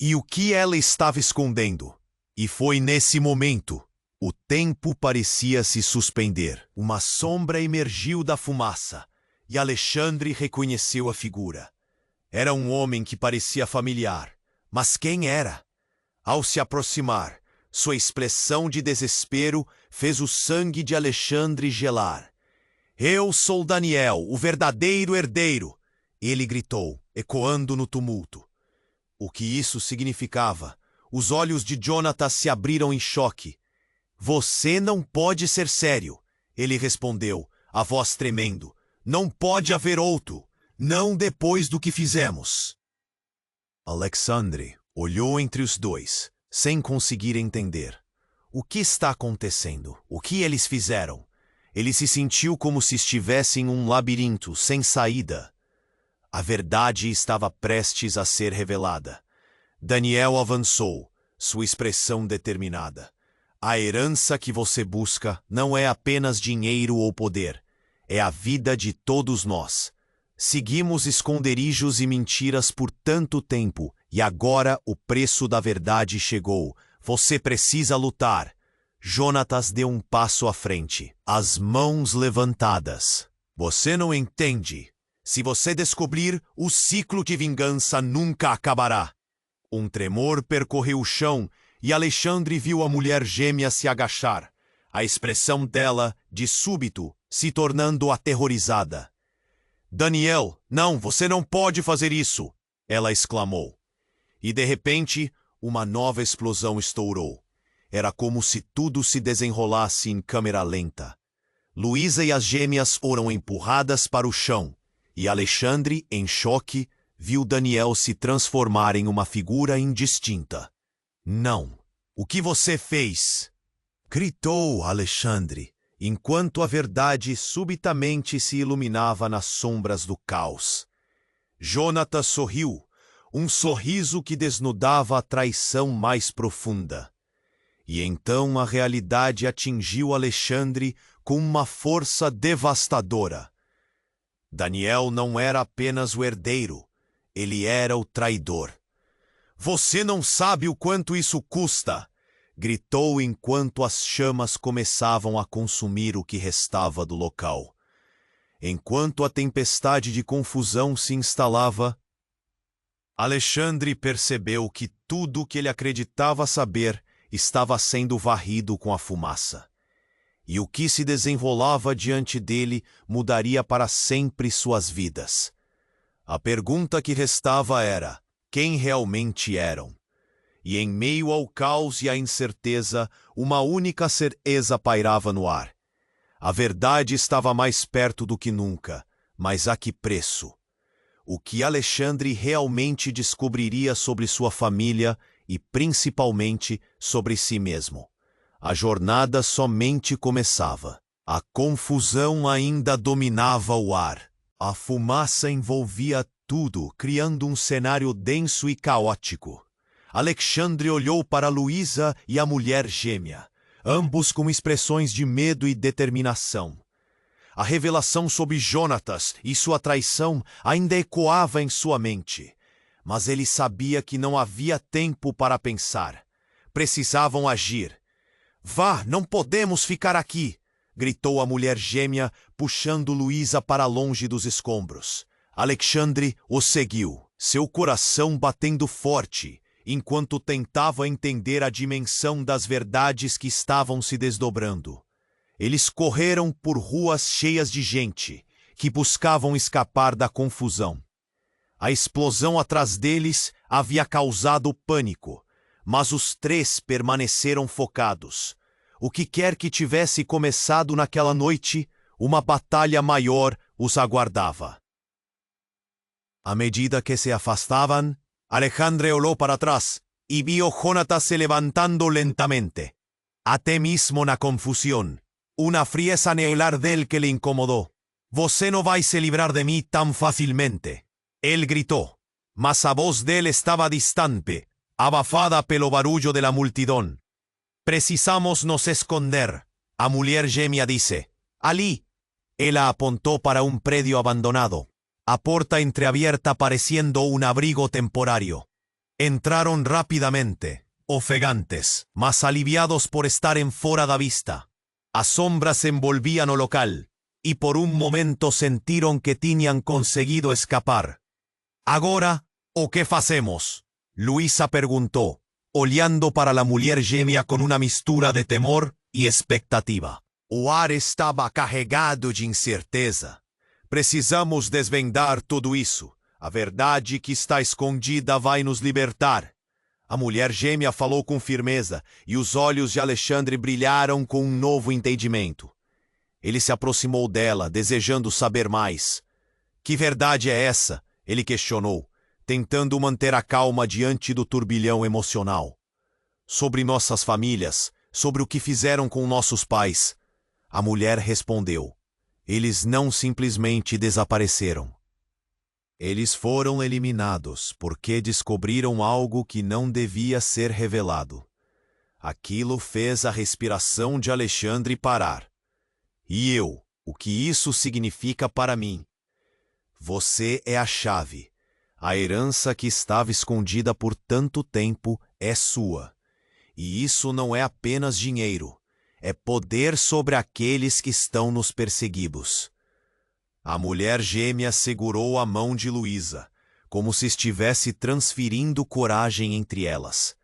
E o que ela estava escondendo? E foi nesse momento. O tempo parecia se suspender. Uma sombra emergiu da fumaça, e Alexandre reconheceu a figura. Era um homem que parecia familiar. Mas quem era? Ao se aproximar, sua expressão de desespero fez o sangue de Alexandre gelar. Eu sou Daniel, o verdadeiro herdeiro! Ele gritou, ecoando no tumulto. O que isso significava? Os olhos de Jonatas se abriram em choque. Você não pode ser sério, ele respondeu, a voz tremendo. Não pode haver outro, não depois do que fizemos. Alexandre olhou entre os dois, sem conseguir entender. O que está acontecendo? O que eles fizeram? Ele se sentiu como se estivesse em um labirinto sem saída. A verdade estava prestes a ser revelada. Daniel avançou, sua expressão determinada. A herança que você busca não é apenas dinheiro ou poder. É a vida de todos nós. Seguimos esconderijos e mentiras por tanto tempo, e agora o preço da verdade chegou. Você precisa lutar. Jonatas deu um passo à frente, as mãos levantadas. Você não entende. Se você descobrir, o ciclo de vingança nunca acabará. Um tremor percorreu o chão e Alexandre viu a mulher gêmea se agachar, a expressão dela, de súbito, se tornando aterrorizada. Daniel, não, você não pode fazer isso! Ela exclamou. E de repente, uma nova explosão estourou. Era como se tudo se desenrolasse em câmera lenta. Luísa e as gêmeas foram empurradas para o chão, e Alexandre, em choque, viu Daniel se transformar em uma figura indistinta. Não! O que você fez? Gritou Alexandre, enquanto a verdade subitamente se iluminava nas sombras do caos. Jonatas sorriu, um sorriso que desnudava a traição mais profunda. E então a realidade atingiu Alexandre com uma força devastadora. Daniel não era apenas o herdeiro, ele era o traidor. Você não sabe o quanto isso custa! Gritou enquanto as chamas começavam a consumir o que restava do local. Enquanto a tempestade de confusão se instalava, Alexandre percebeu que tudo o que ele acreditava saber estava sendo varrido com a fumaça. E o que se desenrolava diante dele mudaria para sempre suas vidas. A pergunta que restava era: quem realmente eram? E em meio ao caos e à incerteza, uma única certeza pairava no ar. A verdade estava mais perto do que nunca, mas a que preço? O que Alexandre realmente descobriria sobre sua família e principalmente sobre si mesmo? A jornada somente começava. A confusão ainda dominava o ar. A fumaça envolvia tudo, criando um cenário denso e caótico. Alexandre olhou para Luísa e a mulher gêmea, ambos com expressões de medo e determinação. A revelação sobre Jonatas e sua traição ainda ecoava em sua mente, mas ele sabia que não havia tempo para pensar. Precisavam agir. Vá, não podemos ficar aqui! Gritou a mulher gêmea, puxando Luísa para longe dos escombros. Alexandre o seguiu, seu coração batendo forte, enquanto tentava entender a dimensão das verdades que estavam se desdobrando. Eles correram por ruas cheias de gente, que buscavam escapar da confusão. A explosão atrás deles havia causado pânico, mas os três permaneceram focados. O que quer que tivesse começado naquela noite, uma batalha maior os aguardava. À medida que se afastavam, Alexandre olhou para trás e viu Jonatas se levantando lentamente. Até mesmo na confusão, uma frieza nelar dele que le incomodou. Você não vai se livrar de mim tão facilmente. Ele gritou, mas a voz dele estava distante, abafada pelo barulho de la multidão. Precisamos nos esconder, a mulher gêmea disse. Ali. Ela apontou para um prédio abandonado. A porta entreabierta pareciendo un abrigo temporario. Entraron rápidamente, ofegantes, mas aliviados por estar en fora da vista. As sombras envolvían o local, y por un momento sentiron que tinham conseguido escapar. Agora, o que facemos? Luísa perguntó, olhando para la mulher gêmea con una mistura de temor y expectativa. O ar estava carregado de incerteza. Precisamos desvendar tudo isso. A verdade que está escondida vai nos libertar. A mulher gêmea falou com firmeza, e os olhos de Alexandre brilharam com um novo entendimento. Ele se aproximou dela, desejando saber mais. Que verdade é essa? Ele questionou, tentando manter a calma diante do turbilhão emocional. Sobre nossas famílias, sobre o que fizeram com nossos pais. A mulher respondeu. Eles não simplesmente desapareceram. Eles foram eliminados porque descobriram algo que não devia ser revelado. Aquilo fez a respiração de Alexandre parar. E eu, o que isso significa para mim? Você é a chave. A herança que estava escondida por tanto tempo é sua. E isso não é apenas dinheiro. É poder sobre aqueles que estão nos perseguidos. A mulher gêmea segurou a mão de Luísa, como se estivesse transferindo coragem entre elas.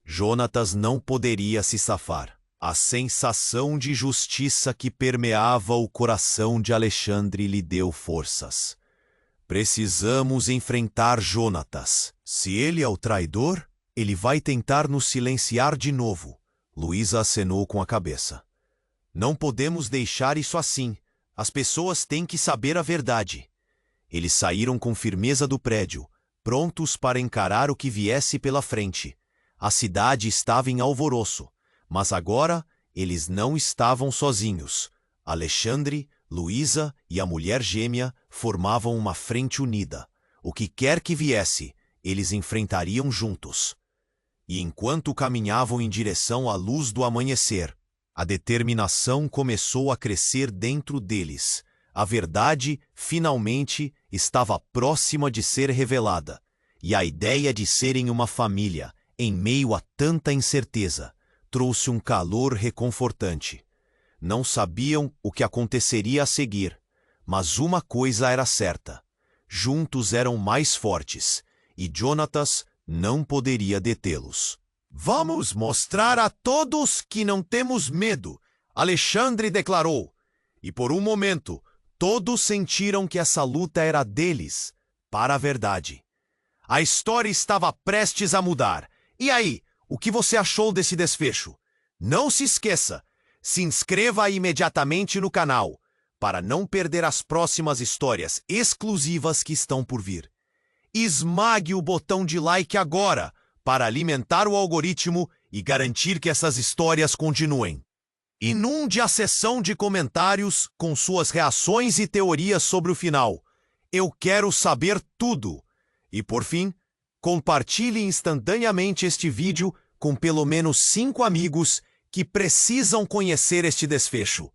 Jonatas não poderia se safar. A sensação de justiça que permeava o coração de Alexandre lhe deu forças. Precisamos enfrentar Jonatas. Se ele é o traidor, ele vai tentar nos silenciar de novo. Luísa acenou com a cabeça. Não podemos deixar isso assim. As pessoas têm que saber a verdade. Eles saíram com firmeza do prédio, prontos para encarar o que viesse pela frente. A cidade estava em alvoroço, mas agora eles não estavam sozinhos. Alexandre, Luísa e a mulher gêmea formavam uma frente unida. O que quer que viesse, eles enfrentariam juntos. E enquanto caminhavam em direção à luz do amanhecer, a determinação começou a crescer dentro deles. A verdade, finalmente, estava próxima de ser revelada. E a ideia de serem uma família, em meio a tanta incerteza, trouxe um calor reconfortante. Não sabiam o que aconteceria a seguir, mas uma coisa era certa. Juntos eram mais fortes, e Jonatas não poderia detê-los. "Vamos mostrar a todos que não temos medo", Alexandre declarou. E por um momento, todos sentiram que essa luta era deles, para a verdade. A história estava prestes a mudar. E aí, o que você achou desse desfecho? Não se esqueça, se inscreva imediatamente no canal, para não perder as próximas histórias exclusivas que estão por vir. Esmague o botão de like agora, para alimentar o algoritmo e garantir que essas histórias continuem. Inunde a seção de comentários com suas reações e teorias sobre o final. Eu quero saber tudo. E por fim, compartilhe instantaneamente este vídeo com pelo menos 5 amigos que precisam conhecer este desfecho.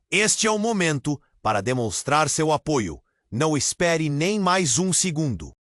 Este é o momento para demonstrar seu apoio. Não espere nem mais um segundo.